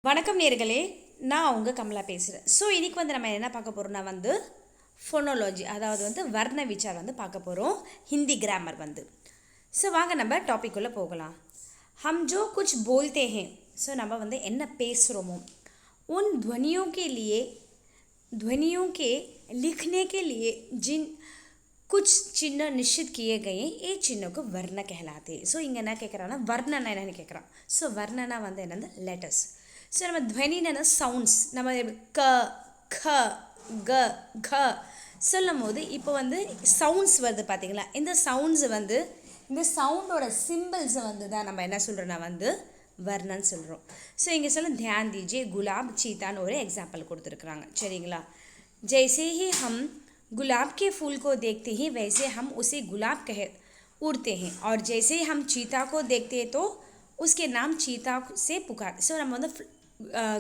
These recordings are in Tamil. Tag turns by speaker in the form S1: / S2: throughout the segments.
S1: வணக்கம் நேர்களே, நான் உங்கள் கமலா பேசுகிறேன். ஸோ இன்றைக்கி வந்து நம்ம என்ன பார்க்க போகிறோம்னா வந்து ஃபோனோலஜி, அதாவது வந்து வர்ண விசார் வந்து பார்க்க போகிறோம், ஹிந்தி கிராமர் வந்து. ஸோ வாங்க நம்ம டாபிக் உள்ள போகலாம். हम जो कुछ बोलते हैं, ஸோ நம்ம வந்து என்ன பேசுகிறோமோ उन ध्वनियों के लिए, ध्वनियों के लिखने के लिए जिन कुछ चिन्ह निश्चित किए गए ये चिन्हों को वर्ण कहलाते हैं. ஸோ இங்கே என்ன கேட்குறாங்கன்னா வர்ணனா என்னன்னு கேட்குறான். ஸோ வர்ணனா வந்து என்னது லெட்டர்ஸ். ஸோ நம்ம துவனின்னு சவுண்ட்ஸ் நம்ம க க க க சொல்லும் போது இப்போ வந்து சவுண்ட்ஸ் வருது பார்த்தீங்களா, இந்த சவுண்ட்ஸு வந்து இந்த சவுண்டோட சிம்பிள்ஸை வந்து தான் நம்ம என்ன சொல்கிறோன்னா வந்து வர்ணன்னு சொல்கிறோம். ஸோ இங்கே சொல்ல தியான் दीजिए, गुलाब चीताன்னு ஒரு எக்ஸாம்பிள் கொடுத்துருக்குறாங்க. சரிங்களா, जैसे ही हम गुलाब के फूल को देखते हैं वैसे हम उसे गुलाब कह उड़ते हैं, और जैसे ही हम चीता को देखते हैं तो उसके नाम चीता से पुकार. ஸோ நம்ம வந்து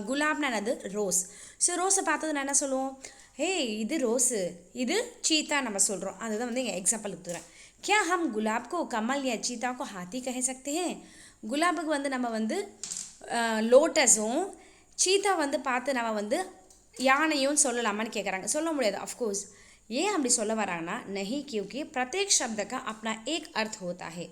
S1: குலாப்னா என்னது ரோஸ். ஸோ ரோஸை பார்த்தது நான் என்ன சொல்லுவோம், ஹே இது ரோஸு, இது சீத்தா நம்ம சொல்கிறோம். அதுதான் வந்து இங்கே எக்ஸாம்பிள் கொடுத்துறேன். क्या हम गुलाब को कमल या चीता को हाथी कह सकते हैं? குலாபுக்கு வந்து நம்ம வந்து லோட்டஸும் சீத்தா வந்து பார்த்து நம்ம வந்து யானையும் சொல்லலாமான்னு கேட்குறாங்க. சொல்ல முடியாது ऑफकोर्स. ஏன் அப்படி சொல்ல வராங்கன்னா नहीं, क्योंकि प्रत्येक शब्द का अपना एक अर्थ होता है.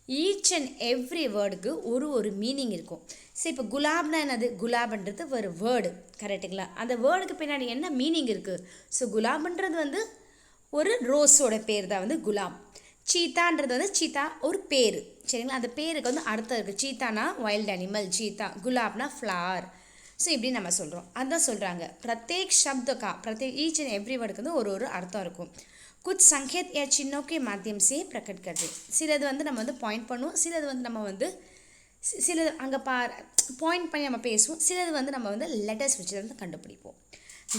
S1: ஈச் அண்ட் எவ்ரி வேர்டுக்கு ஒரு மீனிங் இருக்கும். ஸோ இப்போ குலாப்னா என்னது, குலாப்ன்றது ஒரு வேர்டு, கரெக்டுங்களா? அந்த வேர்டுக்கு பின்னாடி என்ன மீனிங் இருக்குது? ஸோ குலாப்ன்றது வந்து ஒரு ரோஸோட பேர் தான் வந்து குலாப். சீத்தான்றது வந்து சீத்தா ஒரு பேர், சரிங்களா? அந்த பேருக்கு வந்து அர்த்தம் இருக்குது. சீத்தானா வைல்ட் அனிமல், சீத்தா, குலாப்னா ஃப்ளவர். ஸோ இப்படி நம்ம சொல்கிறோம். அதுதான் சொல்கிறாங்க Pratyek சப்தக்கா, Pratyek each and every வேர்டுக்கு வந்து ஒரு அர்த்தம் இருக்கும். कुछ संकेत या चिन्हों के माध्यम से प्रकट करते. சிலது வந்து நம்ம வந்து பாயிண்ட் பண்ணுவோம், சிலது வந்து நம்ம வந்து சிலது அங்கே பாயிண்ட் பண்ணி நம்ம பேசுவோம், சிலது வந்து நம்ம வந்து லெட்டர்ஸ் வச்சு வந்து கண்டுபிடிப்போம்.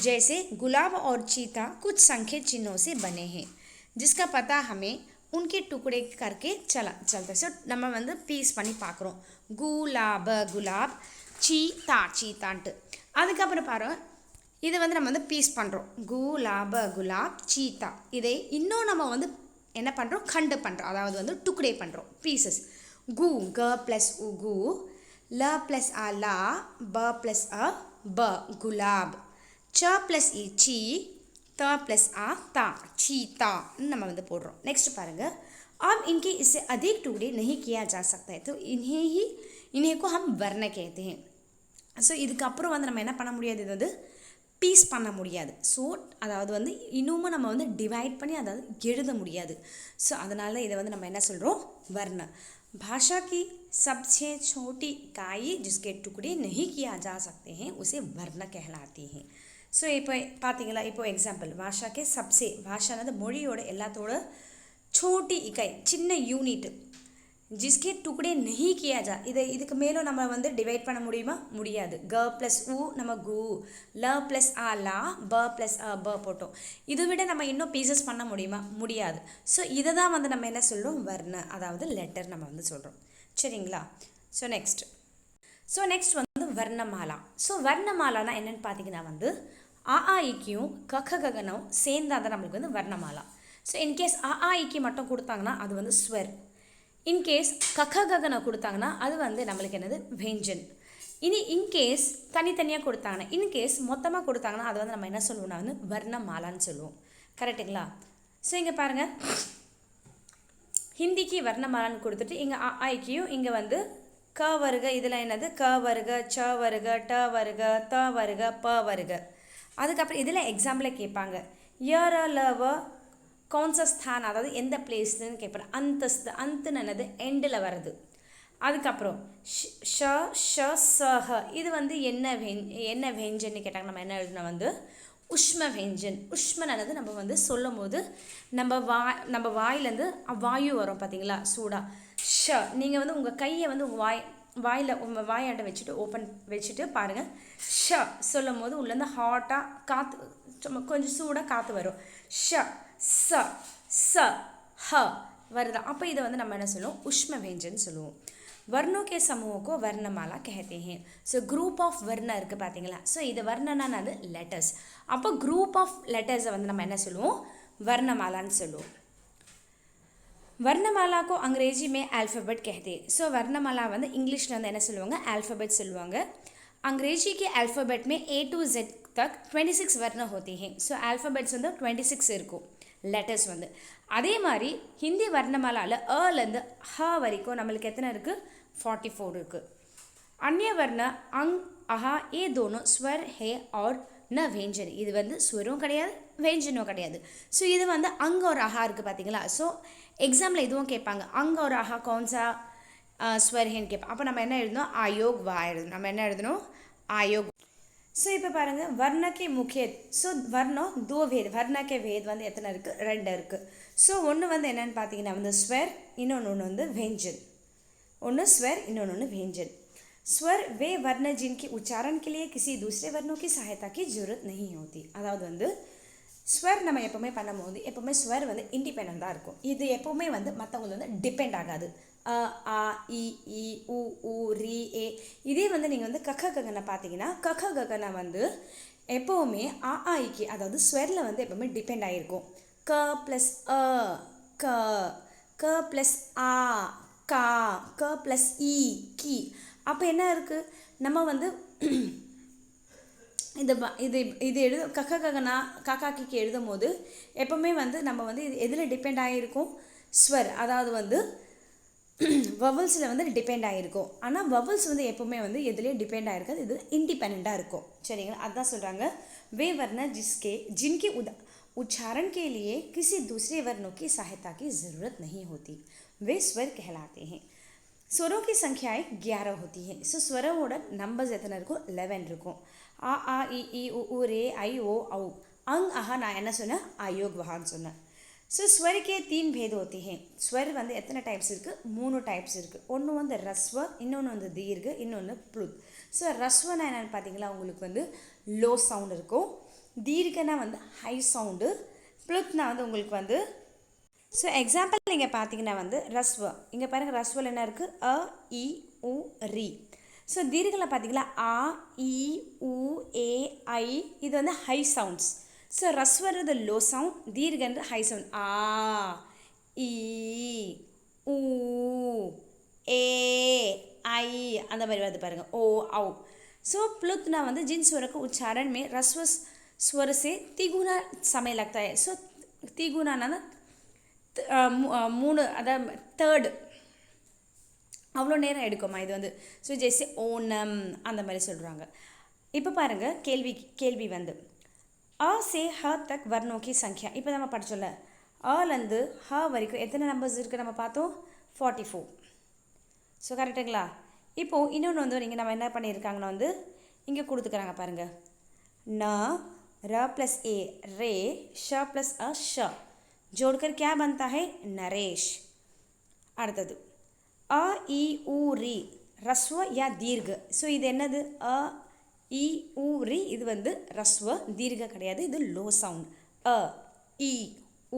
S1: जैसे गुलाब और चीता कुछ संकेत चिन्हों से बने हैं जिसका पता हमें उनके टुकड़े करके चलते. ஸோ நம்ம வந்து பீஸ் பண்ணி பார்க்குறோம். குலாப குலாப், சீத்தா சீத்தான்ட்டு. அதுக்கப்புறம் பாருங்கள், இதை வந்து நம்ம வந்து பீஸ் பண்ணுறோம். குலாப குலாப் சீத்தா. இதை இன்னும் நம்ம வந்து என்ன பண்ணுறோம், கண்டு பண்ணுறோம், அதாவது வந்து டுக்குடே பண்ணுறோம், பீசஸ். கு க ப்ளஸ் உ கு, ல ப்ளஸ் அ லா, ப ப்ளஸ் அ ப குலாப், ச ப்ளஸ் இ சி, த ப்ளஸ் அ தா சீத்தான்னு நம்ம வந்து போடுறோம். நெக்ஸ்ட் பாருங்கள், अब इनके इससे अधिक टुकड़े नहीं किया जा सकता है तो इन्हें को हम वर्ण कहते हैं. ஸோ இதுக்கப்புறம் வந்து நம்ம என்ன பண்ண முடியாது, இது வந்து பீஸ் பண்ண முடியாது. ஸோ அதாவது வந்து இன்னமும் நம்ம வந்து டிவைட் பண்ணி அதாவது எழுத முடியாது. ஸோ அதனால இதை வந்து நம்ம என்ன சொல்கிறோம், वर्ण. भाषा की सबसे छोटी इकाई जिसके टुकड़े नहीं किया जा सकते हैं उसे वर्ण कहलाती हैं. ஸோ இப்போ பார்த்தீங்களா, இப்போ எக்ஸாம்பிள் பாஷாக்கே சப்சே, பாஷானது மொழியோட எல்லாத்தோட சோட்டி இக்காய் சின்ன யூனிட், ஜிஸ்கே டுக்குடே நெஹி கியா ஜா, இதுக்கு மேலும் நம்ம வந்து டிவைட் பண்ண முடியுமா, முடியாது. க ப்ளஸ் உ நம்ம கு, ல ப்ளஸ் ஆ லா, ப ப்ளஸ் அ ப போட்டோம். இதை விட நம்ம இன்னும் பீசஸ் பண்ண முடியுமா, முடியாது. ஸோ இதை தான் வந்து நம்ம என்ன சொல்கிறோம், வர்ண, அதாவது லெட்டர் நம்ம வந்து சொல்கிறோம். சரிங்களா? ஸோ நெக்ஸ்ட் வந்து வர்ணமாலா. ஸோ வர்ணமாலானா என்னென்னு பார்த்தீங்கன்னா வந்து ஆ ஆ இக்கியும் கக ககனம் சேர்ந்தால் தான் நம்மளுக்கு வந்து வர்ணமாலா. ஸோ இன்கேஸ் ஆ ஆ இக்கி மட்டும் கொடுத்தாங்கன்னா அது வந்து ஸ்வர். இன்கேஸ் கக ககனை கொடுத்தாங்கன்னா அது வந்து நம்மளுக்கு என்னது வெஞ்சன். இன்கேஸ் தனித்தனியாக கொடுத்தாங்கன்னா, இன்கேஸ் மொத்தமாக கொடுத்தாங்கன்னா அது வந்து நம்ம என்ன சொல்லுவோம்னா வந்து வர்ணமாலான்னு சொல்லுவோம். கரெக்டுங்களா? ஸோ இங்கே பாருங்கள், ஹிந்திக்கு வர்ணமாலான்னு கொடுத்துட்டு இங்கே ஆ ஆய்க்கியும் இங்கே வந்து க வருக, இதில் என்னது க வருக, ச வருக, ட வருக, த வருக, ப வருக. அதுக்கப்புறம் இதில் எக்ஸாம்பிளில் கேட்பாங்க, யர லவ கவுன்ச ஸ்தான், அதாவது எந்த பிளேஸ்ன்னு கேட்பாங்க. அந்தஸ்து, அந்துன்னு என்னது எண்டில் வருது. அதுக்கப்புறம் ஷ ஷ சஹ, இது வந்து என்ன வெஞ்சன்னு கேட்டாங்க, நம்ம என்ன எழுதுனா வந்து உஷ்ம வெஞ்சன். உஷ்மனானது நம்ம வந்து சொல்லும் போது நம்ம வாயிலேருந்து வாயு வரும் பார்த்தீங்களா, சூடாக. ஷ, நீங்கள் வந்து உங்கள் கையை வந்து வாயில் உங்கள் வாயாண்ட வச்சுட்டு ஓப்பன் வச்சுட்டு பாருங்கள். ஷ சொல்லும் போது உள்ளேருந்து ஹாட்டாக காற்று, கொஞ்சம் சூடாக காற்று வரும். ஷ ச ச ஹ வருதா, அப்போ இதை வந்து நம்ம என்ன சொல்லுவோம், உஷ்ம வெஞ்சன் சொல்லுவோம். वर्णों के समूह को वर्णमाला कहते हैं. ஸோ குரூப் ஆஃப் வர்ண இருக்குது பார்த்தீங்களா. ஸோ இது வர்ணனா அது லெட்டர்ஸ். அப்போ குரூப் ஆஃப் லெட்டர்ஸை வந்து நம்ம என்ன சொல்லுவோம், வர்ணமாலான்னு சொல்லுவோம். वर्णमाला को अंग्रेजी में अल्फ़ाबेट कहते हैं. ஸோ வர்ணமாலா வந்து இங்கிலீஷில் வந்து என்ன சொல்லுவாங்க, ஆல்ஃபபெட் சொல்லுவாங்க. अंग्रेजी के अल्फ़ाबेट में A to Z तक 26 वर्ण होती हैं. ஸோ ஆல்ஃபபெட்ஸ் வந்து 26 இருக்கும் லெட்டர்ஸ் வந்து. அதே மாதிரி ஹிந்தி வர்ணமாலாவில் அலேருந்து ஹ வரைக்கும் நம்மளுக்கு எத்தனை இருக்குது? 44 இருக்குது. अन्य वर्ण अंग अहा ये दोनों स्वर है और न व्यंजन. இது வந்து ஸ்வரம் கிடையாது, व्यंजनों கிடையாது. ஸோ இது வந்து அங்க और अहा இருக்குது பார்த்தீங்களா? ஸோ எக்ஸாமில் இதுவும் கேட்பாங்க, அங்க और अहा कौन सा स्वर है கேட்பாங்க. அப்போ நம்ம என்ன எழுதணும்? आयोग वा எழுதணும். நம்ம என்ன எழுதணும்? आयोग. ஸோ இப்போ பாருங்கள், வர்ண के मुख्य. ஸோ வர்ணம் दो भेद. வர்ண के भेद வந்து எத்தனை இருக்குது? 2 இருக்குது. ஸோ ஒன்று வந்து என்னென்னு பார்த்தீங்கன்னா வந்து ஸ்வர், இன்னொன்று வந்து व्यंजन. ஒன்று स्वर, இன்னொன்று व्यंजन. स्वर वे वर्ण जिनके उच्चारण के लिए किसी दूसरे वर्णों की सहायता की जरूरत नहीं होती. அதாவது வந்து ஸ்வர் நம்ம எப்போவுமே பண்ணும்போது எப்போவுமே ஸ்வர் வந்து இண்டிபெண்டாக இருக்கும். இது எப்போவுமே வந்து மற்றவங்களுக்கு வந்து டிபெண்ட் ஆகாது. அ ஆ இ ஈ உ ஊ ரி ஏ. இதே வந்து நீங்கள் வந்து கக ககனை பார்த்தீங்கன்னா கக ககனை வந்து எப்போவுமே ஆ ஆ இக்கு, அதாவது ஸ்வரில் வந்து எப்போவுமே டிபெண்ட் ஆகிருக்கும். க ப்ளஸ் அ க, க ப்ளஸ் ஆ கா, க ப்ளஸ் இ கி. அப்போ என்ன இருக்குது? நம்ம வந்து இது இது இது எழுத கக்க ககனா காக்கா கிக்கு எழுதும் போது எப்போவுமே வந்து நம்ம வந்து இது எதில் டிபெண்ட் ஆகிருக்கும்? ஸ்வர், அதாவது வந்து வவல்ஸில் வந்து டிபெண்ட் ஆகிருக்கும். ஆனால் வவல்ஸ் வந்து எப்போவுமே வந்து எதுலேயும் டிபெண்ட் ஆகிருக்காது, இது இண்டிபெண்ட்டாக இருக்கும். சரிங்களா? அதுதான் சொல்கிறாங்க, वे वर्ण जिसके जिनके उच्चारण के लिए किसी दूसरे वर्णों की सहायता की ज़रूरत नहीं होती वे स्वर कहलाते हैं. स्वरों की संख्याएं 11 होती हैं. ஸோ ஸ்வரோட நம்பர்ஸ் எத்தனை இருக்கும்? 11 இருக்கும். ஆ ஆ இ ஈ உ ஊ ரே ஐ ஓ औ अंग आहा நான் என்ன சொன்னேன்? आयोग वहाன்னு சொன்னேன். ஸோ स्वर के 3 भेद होते हैं. ஸ்வர் வந்து எத்தனை டைப்ஸ் இருக்குது? 3 டைப்ஸ் இருக்குது. ஒன்று வந்து ரஸ்வ, இன்னொன்று வந்து தீர்घ, இன்னொன்று ப்ளுத். ஸோ ரஸ்வனா என்னென்னு பார்த்தீங்களா, உங்களுக்கு வந்து லோ சவுண்ட் இருக்கும். தீர்ಘனா வந்து ஹை சவுண்டு. ப்ளுத்னா வந்து உங்களுக்கு வந்து. ஸோ எக்ஸாம்பிள் நீங்கள் பார்த்தீங்கன்னா வந்து ரஸ்வ, இங்கே பாருங்கள் ரஸ்வல் என்ன இருக்குது? அ இ உ ரி. ஸோ தீர்ഘல பார்த்தீங்களா ஆ இ உ ஏ ஐ, இது வந்து ஹை சவுண்ட்ஸ். ஸோ ரஸ்வர்றது லோ சவுண்ட், தீர்ಘன்றது ஹை சவுண்ட். ஆ இ உ ஏ ஐ அந்த மாதிரி வருது பாருங்கள், ஓ औ. सो प्लुतना வந்து जिन स्वर को उच्चारण में रस्व स्वर से तिगुना समय लगता है. सो तिगुना ना மூணு, அதாவது தேர்டு அவ்வளோ நேரம் எடுக்குமா இது வந்து. ஸோ ஜெய்ஸே ஓணம் அந்த மாதிரி சொல்கிறாங்க. இப்போ பாருங்கள், கேள்வி வந்து அ சே ஹ தக் வர்ணோக்கி சங்கியா. இப்போ நம்ம படிச்சோம்ல, அலேருந்து ஹ வரைக்கும் எத்தனை நம்பர்ஸ் இருக்குது நம்ம பார்த்தோம்? 44. ஸோ கரெக்டுங்களா? இப்போது இன்னொன்று வந்து நீங்கள் நம்ம என்ன பண்ணியிருக்காங்கன்னா வந்து இங்கே கொடுத்துக்கிறாங்க பாருங்கள், ந र प्लस ए रे श प्लस अ श जोड़कर क्या बनता है? नरेश. அடுத்தது अ ई उ री ரஸ்வ या दीर्घ. ஸோ இது என்னது? அ இ உ ரி, இது வந்து ரஸ்வ, தீர்ঘ கிடையாது, இது லோ சவுண்ட். அ இ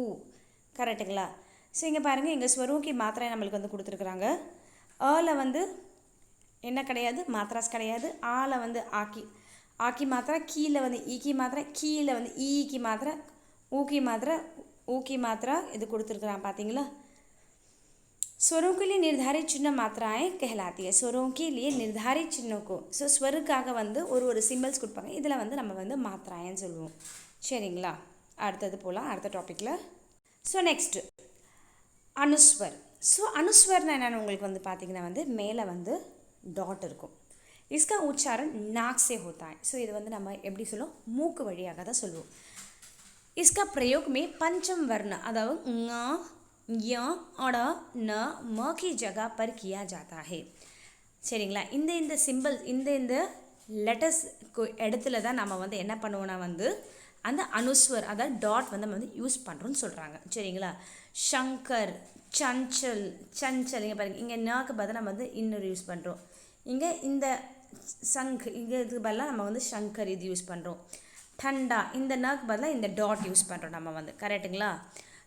S1: உ. கரெக்டுங்களா? ஸோ இங்கே பாருங்கள், இங்கே ஸ்வரோக்கி மாத்திரை நம்மளுக்கு வந்து கொடுத்துருக்குறாங்க. அல வந்து என்ன கிடையாது? மாத்திராஸ் கிடையாது. ஆல வந்து ஆக்கி ஆக்கி மாத்திரை, கீழே வந்து ஈக்கி மாத்திரை, கீழே வந்து ஈக்கி மாத்திரை, ஊக்கி மாத்திரை, ஊக்கி மாத்திரா இது கொடுத்துருக்குறான் பார்த்தீங்களா? स्वरों के लिए निर्धारित चिन्ह मात्राएं कहलाती है. स्वरों के लिए निर्धारित चिन्हों को, ஸோ ஸ்வருக்காக வந்து ஒரு சிம்பிள்ஸ் கொடுப்பாங்க. இதில் வந்து நம்ம வந்து மாத்திராயன்னு சொல்லுவோம். சரிங்களா? அடுத்தது போகலாம் அடுத்த டாப்பிக்கில். ஸோ நெக்ஸ்ட்டு அனுஸ்வர். ஸோ அனுஸ்வர்னா என்னென்னு உங்களுக்கு வந்து பார்த்திங்கன்னா வந்து மேலே வந்து டாட் இருக்கும். इसका उच्चारण नाक से होता है. ஸோ இது வந்து நம்ம எப்படி சொல்லுவோம்? மூக்கு வழியாக தான் சொல்லுவோம். इसका प्रयोग में पंचम वर्ण अதாவது ङ य अड़ न म की जगह पर किया जाता है. சரிங்களா? இந்த சிம்பிள் இந்த லெட்டர்ஸ் இடத்துல தான் நம்ம வந்து என்ன பண்ணுவோம்னா வந்து அந்த அனுஸ்வர், அதாவது டாட் வந்து நம்ம வந்து யூஸ் பண்ணுறோன்னு சொல்கிறாங்க. சரிங்களா? ஷங்கர், சஞ்சல், சஞ்சல். இங்கே பாருங்கள், இங்கே நாக்கு பதிலாக நம்ம வந்து இன்னொரு யூஸ் பண்ணுறோம். இங்கே இந்த சங்க், இங்கே இதுக்கு பதிலாக நம்ம வந்து ஷங்கர் இது யூஸ் பண்ணுறோம். ठंडा, இந்த நாக்கு பதிலாக இந்த டாட் யூஸ் பண்ணுறோம் நம்ம வந்து. கரெக்டுங்களா?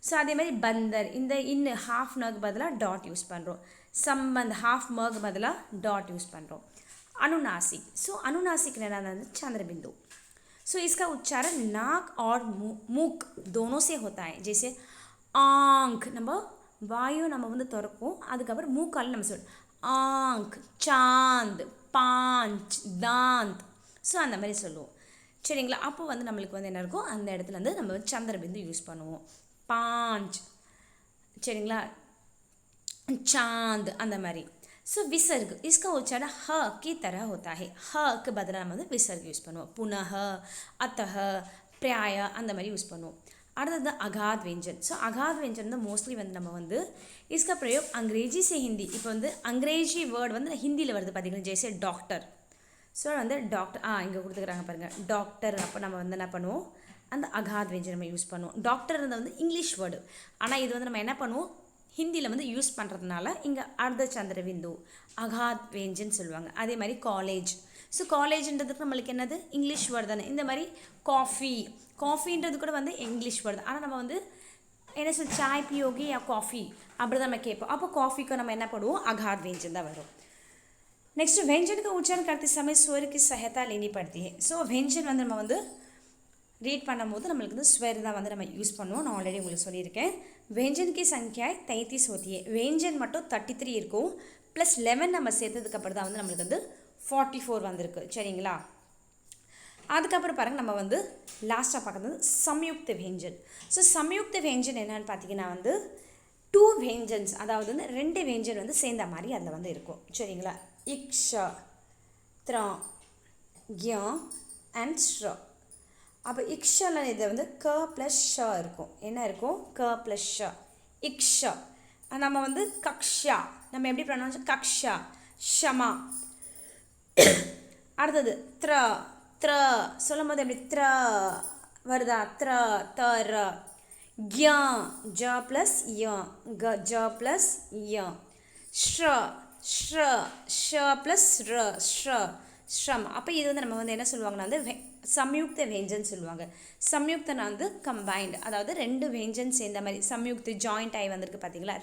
S1: ஸோ அதே மாதிரி பந்தர், இந்த இன்னு ஹாஃப் நாக்கு பதிலாக டாட் யூஸ் பண்ணுறோம். சம்பந்த், ஹாஃப் மர்க்கு பதிலாக டாட் யூஸ் பண்ணுறோம். अनुनासिक. सो अनुनासिक रहना चंद्र बिंदु. सो इसका उच्चारण नाक और मुख दोनों से होता है. जैसे आंख, நம்ம வாயு நம்ம வந்து திறப்போம், அதுக்கப்புறம் மூக்கால் நம்ம சொல்லுவோம் ஆங்க், சாந்த், பாஞ்ச், தாந்த். ஸோ அந்த மாதிரி சொல்லுவோம் சரிங்களா. அப்போ வந்து நம்மளுக்கு வந்து என்ன இருக்கும், அந்த இடத்துல வந்து நம்ம வந்து சந்திரபிந்து யூஸ் பண்ணுவோம். பாஞ்ச் சரிங்களா, चांद அந்த மாதிரி. ஸோ விசர்க் इसका उच्चारण ह की तरह होता है. ஹக்கு பதிலாக நம்ம வந்து விசர்க் யூஸ் பண்ணுவோம். புனः, अतः, प्राय அந்த மாதிரி யூஸ் பண்ணுவோம். அடுத்தது अगाध व्यंजन. ஸோ अगाध व्यंजन வந்து மோஸ்ட்லி வந்து நம்ம வந்து इसका प्रयोग अंग्रेजी से हिंदी. இப்போ வந்து अंग्रेजी வேர்டு வந்து ஹிந்தியில் வருது பார்த்தீங்கன்னா, ஜெய்சே டாக்டர். ஸோ வந்து டாக்டர் இங்கே கொடுத்துக்கிறாங்க பாருங்கள், டாக்டர். அப்போ நம்ம வந்து என்ன பண்ணுவோம், அந்த அகாத் व्यंजन நம்ம யூஸ் பண்ணுவோம். டாக்டர் வந்து இங்கிலீஷ் வேர்டு, ஆனால் இது வந்து நம்ம என்ன பண்ணுவோம், ஹிந்தியில் வந்து யூஸ் பண்ணுறதுனால இங்கே அர்த்த சந்திர பிந்து அகாத் व्यंजन சொல்லுவாங்க. அதே மாதிரி காலேஜ். ஸோ காலேஜ்ன்றதுக்கு நம்மளுக்கு என்னது, இங்கிலீஷ் வேர்டு தானே. இந்த மாதிரி காஃபி, காஃபின்றது கூட வந்து இங்கிலீஷ் வேர்டு, ஆனால் நம்ம வந்து என்ன சொல், சாய் பியோகி யா காஃபி அப்படி தான் நம்ம கேட்போம். அப்போ காஃபிக்கு நம்ம என்ன பண்ணுவோம், अगाध व्यंजन தான் वரும். नेक्स्ट व्यंजन का उच्चारण करते समय स्वर की सहायता लेनी पड़ती है. ஸோ व्यंजन வந்து நம்ம வந்து ரீட் பண்ணும்போது நம்மளுக்கு வந்து ஸ்வர் தான் வந்து நம்ம யூஸ் பண்ணுவோம். நான் ஆல்ரெடி உங்களுக்கு சொல்லியிருக்கேன். व्यंजन की संख्या 33 होती है. व्यंजन மட்டும் 33 இருக்கும், ப்ளஸ் 11 நம்ம சேர்த்ததுக்கப்புறம் தான் வந்து நம்மளுக்கு வந்து 44 வந்திருக்கு சரிங்களா. அதுக்கப்புறம் பாருங்கள், நம்ம வந்து லாஸ்ட்டாக பார்க்குறது சம்யுக்த व्यंजन. ஸோ சம்யுக்த व्यंजन என்னன்னு பார்த்தீங்கன்னா வந்து 2 व्यंजन्स, அதாவது வந்து 2 व्यंजन வந்து சேர்ந்த மாதிரி அதில் வந்து இருக்கும் சரிங்களா. இக்ஷ, த்ர, க்ய அண்ட் ஸ்ர. அப்போ இக்ஷல இது வந்து க ப்ளஸ் ஷ இருக்கும். என்ன இருக்கும், க ப்ளஸ் ஷ, இக்ஷ. நம்ம வந்து கக்ஷா, நம்ம எப்படி ப்ரொனவுன்ஸ், கக்ஷா, ஷமா. அடுத்தது த்ர, த்ர சொல்லும் போது எப்படி த்ர வருதா, த்ர, தர. க்ய, ஜ ப்ளஸ் ய, க, ஜ ப்ளஸ் ய. ஸ்ர, ஸ்ர, ஷ ப்ளஸ் ர, ஸ்ர, ஸ்ரம். அப்போ இது வந்து நம்ம வந்து என்ன சொல்லுவாங்கன்னா வந்து சம்யுக்த व्यंजन சொல்லுவாங்க. சம்யுக்தனா வந்து கம்பைன்டு, அதாவது 2 व्यंजन சேர்ந்த மாதிரி. சம்யுக்த ஜாயிண்ட் ஆகி வந்திருக்கு பார்த்தீங்களா,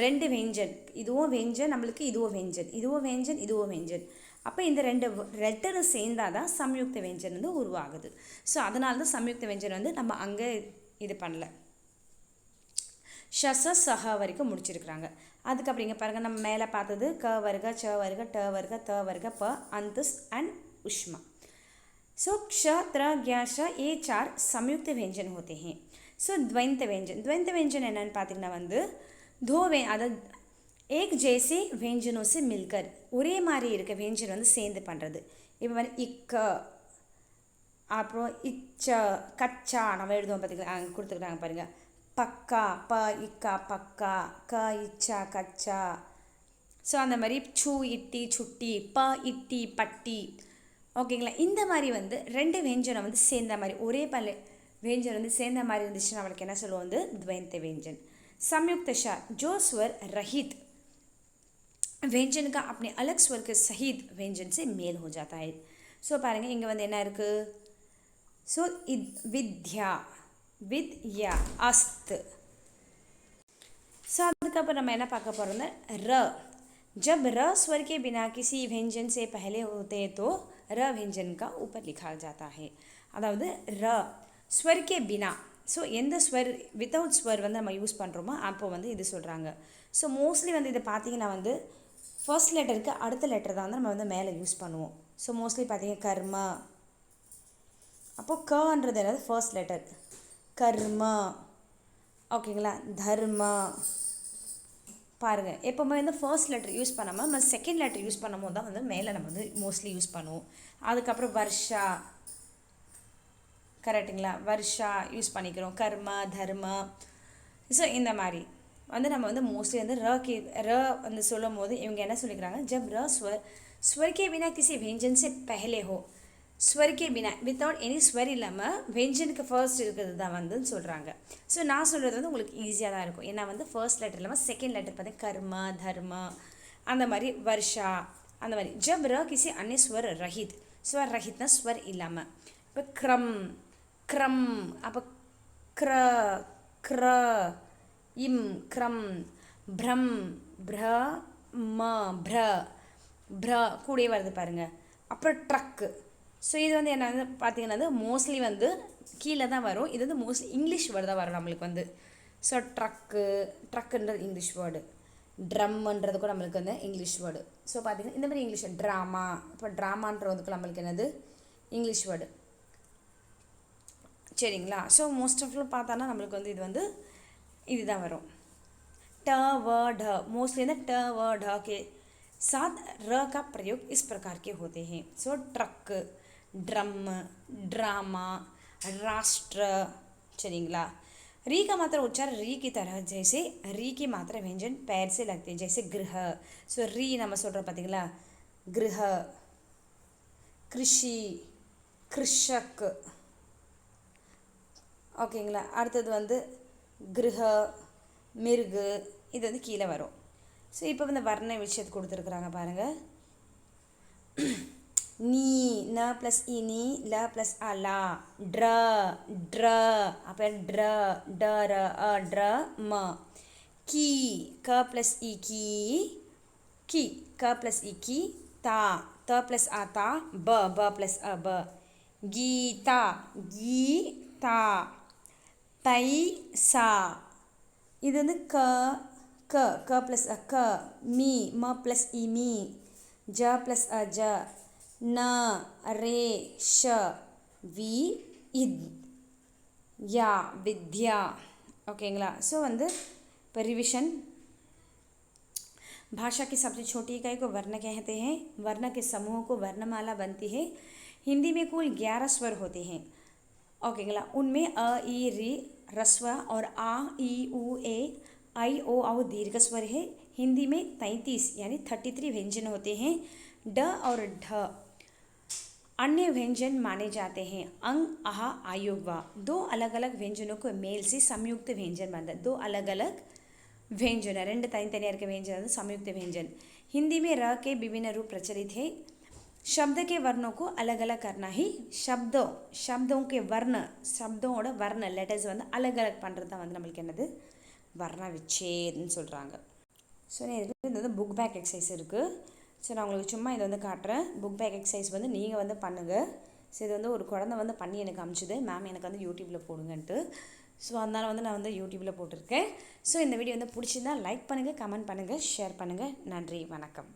S1: ரெண்டு व्यंजन. இதுவும் व्यंजन நம்மளுக்கு, இதுவும் व्यंजन, இதுவும் व्यंजन, இதுவும் व्यंजन. அப்போ இந்த 2 லெட்டரும் சேர்ந்தால் தான் சம்யுக்த व्यंजन வந்து உருவாகுது. ஸோ அதனால தான் சம்யுக்த व्यंजन வந்து நம்ம அங்கே இது பண்ணல, ஷச சஹ வரைக்கும் முடிச்சிருக்கிறாங்க. அதுக்கப்புறம் இங்கே பாருங்கள், நம்ம மேலே பார்த்தது க வருக, ச வருக, ட வருக, த வருக, ப, அந்தஸ் அண்ட் உஷ்மா. सो क्ष, त्र, ज्ञ, श ये 4 संयुक्त व्यंजन होते हैं. सो द्वैंत व्यंजन. द्वैंत व्यंजन என்னன்னு பார்த்தீங்கன்னா வந்து दो அதாவது एक जैसे व्यंजनों से मिलकर ஒரே மாதிரி இருக்க व्यंजन வந்து சேர்ந்து பண்ணுறது. இப்போ வந்து இக்க, அப்புறம் இச்ச, கச்சா நம்ம எழுதுவோம் பார்த்தீங்களா, அங்கே கொடுத்துருக்காங்க பாருங்கள். பக்கா, ப, இக்கா, பக்கா, க, இச்சா, கச்சா. ஸோ அந்த மாதிரி சு, இட்டி, சுட்டி, ப, இட்டி, பட்டி. ஓகேங்களா. இந்த மாதிரி வந்து 2 व्यंजन வந்து சேர்ந்த மாதிரி, ஒரே பல व्यंजन வந்து சேர்ந்த மாதிரி இருந்துச்சுன்னா அவளுக்கு என்ன சொல்லுவோம் வந்து द्वैंत व्यंजन. संयुक्त श जो स्वर रहित व्यंजन का अपने अलग स्वर के सहित व्यंजन से मेल हो जाता है. ஸோ பாருங்கள், இங்கே வந்து என்ன இருக்குது, ஸோ வித்யா, வித்யா, அஸ்த். ஸோ அதுக்கப்புறம் நம்ம என்ன பார்க்க போகிறோம்னா र. जब र स्वर के बिना किसी व्यंजन से पहले होते तो र व्यंजन का ऊपर लिखा जाता है. அதாவது र ஸ்வர் கே பினா, ஸோ எந்த ஸ்வர் வித்தவுட் ஸ்வர் வந்து நம்ம யூஸ் பண்ணுறோமோ அப்போ வந்து இது சொல்கிறாங்க. ஸோ மோஸ்ட்லி வந்து இதை பார்த்தீங்கன்னா வந்து ஃபர்ஸ்ட் லெட்டருக்கு அடுத்த லெட்டர் தான் வந்து நம்ம வந்து மேலே யூஸ் பண்ணுவோம். ஸோ மோஸ்ட்லி பார்த்தீங்கன்னா கர்ம, அப்போது கன்றது என்னது ஃபர்ஸ்ட் லெட்டர், கர்ம. ஓகேங்களா. தர்ம. பாருங்கள், எப்போவுமே வந்து ஃபர்ஸ்ட் லெட்டர் யூஸ் பண்ணாமல் நம்ம செகண்ட் லெட்டர் யூஸ் பண்ணும் போது தான் வந்து மேலே நம்ம வந்து மோஸ்ட்லி யூஸ் பண்ணுவோம். அதுக்கப்புறம் வர்ஷா, கரெக்டுங்களா, வர்ஷா யூஸ் பண்ணிக்கிறோம். கர்ம, தர்ம. ஸோ இந்த மாதிரி வந்து நம்ம வந்து மோஸ்ட்லி வந்து र வந்து சொல்லும் போது இவங்க என்ன சொல்லிக்கிறாங்க, जब र स्वर के बिना किसी व्यंजन से पहले हो, स्वर के बिना வித்தவுட் எனி ஸ்வர் இல்லாமல் व्यंजனுக்கு ஃபர்ஸ்ட் இருக்கிறது தான் வந்து சொல்கிறாங்க. ஸோ நான் சொல்கிறது வந்து உங்களுக்கு ஈஸியாக தான் இருக்கும், ஏன்னா வந்து ஃபர்ஸ்ட் லெட்டர் இல்லாமல் செகண்ட் லெட்டர் பார்த்தீங்கன்னா கர்ம, தர்ம, அந்த மாதிரி வர்ஷா, அந்த மாதிரி. जब र किसी अन्य स्वर रहित, स्वर रहितனா ஸ்வர் இல்லாமல். இப்போ க்ரம், க்ரம், அப்போ க்ர, க்ர, இம், க்ரம், ப்ரம், ப்ர, ம, ப்ர, ப்ர கூடயே வருது பாருங்கள். அப்புறம் ட்ரக்கு. ஸோ இது வந்து என்ன வந்து பார்த்தீங்கன்னா வந்து மோஸ்ட்லி வந்து கீழே தான் வரும். இது வந்து மோஸ்ட்லி இங்கிலீஷ் வேர்டு தான் வரும் நம்மளுக்கு வந்து. ஸோ ட்ரக்கு, ட்ரக்குன்றது இங்கிலீஷ் வேர்டு. ட்ரம்ன்றது கூட நம்மளுக்கு வந்து இங்கிலீஷ் வேர்டு. ஸோ பார்த்திங்கன்னா இந்த மாதிரி இங்கிலீஷ் ட்ராமா, இப்போ ட்ராமான்றதுக்கு நம்மளுக்கு என்னது இங்கிலீஷ் வேர்டு. சரிங்களா? ஸோ மோஸ்ட் ஆஃப் பார்த்தோன்னா நம்மளுக்கு வந்து இது வந்து இதுதான் வரும். ट व ढ मोस्टली ना ट व ढ के साथ र का प्रयोग इस प्रकार के होते हैं. सो ट्रक, ड्रम, ड्रामा, राष्ट्र. சரிங்களா? री का मात्रा उच्चार री की तरह, जैसे री की मात्रा व्यंजन पैर से लगते हैं, जैसे गृह. सो री நம்ம சொல்கிறோம் பார்த்தீங்களா, गृह, कृषि, कृषक. ஓகேங்களா? அடுத்தது வந்து கிரக, மிருகு, இது வந்து கீழே வரும். ஸோ இப்போ வந்து வர்ண விஷயத்து கொடுத்துருக்குறாங்க பாருங்கள். நீ, ந ப்ளஸ் இ நீ, ல ப்ளஸ் அ லா, ட்ர, ட்ர, அப்போ ட்ர, டர, அ ட்ர, ம. கீ, க ப்ளஸ் இ கீ, கி, க ப்ளஸ் இ கி, தா, த ப்ளஸ் அ தா, ப, ப ப்ளஸ் அ ப. கீதா, கீ தா. தை சா, இது வந்து க, க, க ப்ளஸ் அ க. மீ, ம ப்ளஸ் இ மீ, ஜ ப்ளஸ் அ ஜ. ந, ரே, ஷ, வி, இத், யா, வித்யா. ஓகேங்களா? ஸோ வந்து இப்போ रिविजन. भाषा की सबसे छोटी इकाई को वर्ण कहते हैं. वर्ण के समूह को वर्णमाला बनती है. हिंदी में कुल 11 स्वर होते हैं. ओकेங்களா? उनमें अ, ई, री रस्व और आ, ई, उ, ए, आई, ओ, औ दीर्घ स्वर है. हिंदी में 33 यानी 33 व्यंजन होते हैं. ड और ढ अन्य व्यंजन माने जाते हैं. अंग, आह, आयुग, वा. दो अलग अलग व्यंजनों को मेल से संयुक्त व्यंजन बनता है. दो अलग अलग व्यंजन है, ரெண்டு தனித்தனியாக இருக்க व्यंजन வந்து संयुक्त व्यंजन. हिंदी में र के विभिन्न रूप प्रचलित है. शब्द के वर्णों को अलग अलग करना ही शब्दों के वर्ण, शब्दोட வர்ண லெட்டர்ஸ் வந்து அலக் அலக் பண்ணுறது தான் வந்து நம்மளுக்கு என்னது வர்ண விச்சேதம்னு சொல்கிறாங்க. ஸோ இது வந்து புக் பேக் எக்ஸசைஸ் இருக்குது. ஸோ நான் உங்களுக்கு சும்மா இதை வந்து காட்டுறேன். புக் பேக் எக்ஸசைஸ் வந்து நீங்கள் வந்து பண்ணுங்கள். ஸோ இது வந்து ஒரு குழந்தை வந்து பண்ணி எனக்கு அனுப்பிச்சிது, மேம் எனக்கு வந்து யூடியூப்பில் போடுங்கன்ட்டு. ஸோ அதனால் வந்து நான் வந்து யூடியூப்பில் போட்டிருக்கேன். ஸோ இந்த வீடியோ வந்து பிடிச்சிருந்தா லைக் பண்ணுங்கள், கமெண்ட் பண்ணுங்கள், ஷேர் பண்ணுங்கள். நன்றி, வணக்கம்.